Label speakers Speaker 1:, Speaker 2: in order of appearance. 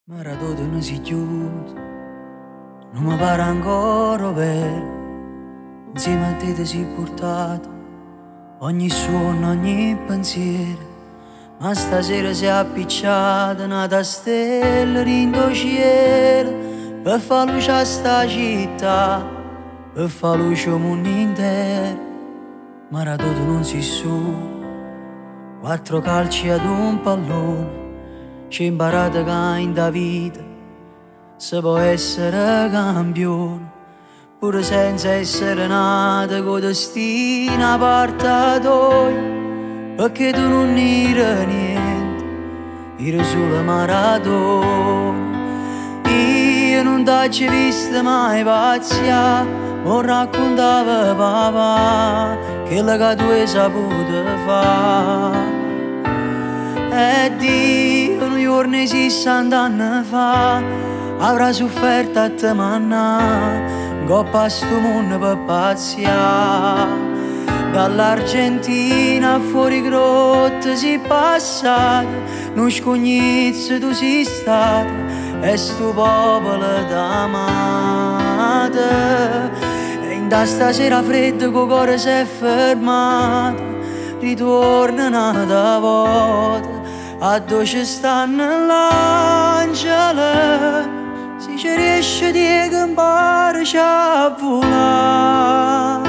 Speaker 1: Maradona non si chiude, non mi pare ancora vero. Insieme a te ti sei portato ogni suono, ogni pensiero. Ma stasera si è appicciata una stella in cielo per far luce a sta città, per far luce al mondo intero. Maradona non si su, quattro calci ad un pallone. C'è imparato che in da vita si può essere campione, pure senza essere nato con destino a parte tua, perché tu non eri niente, eri solo Maradona. Io non t'ho visto mai pazzia, mi raccontava papà quello che tu hai saputo fare. E Dio, un giorno di 60 anni fa, avrà sofferto a te manna, coppa a sto mondo per pazziare. Dall'Argentina fuori grotte si passato, non scognizzo tu sei stato, e sto popolo t'amato. E in da stasera fredda con cuore si è fermato, ritorna un'altra volta a dove ci stanno l'angelo, se ci riesce di che impari a volare.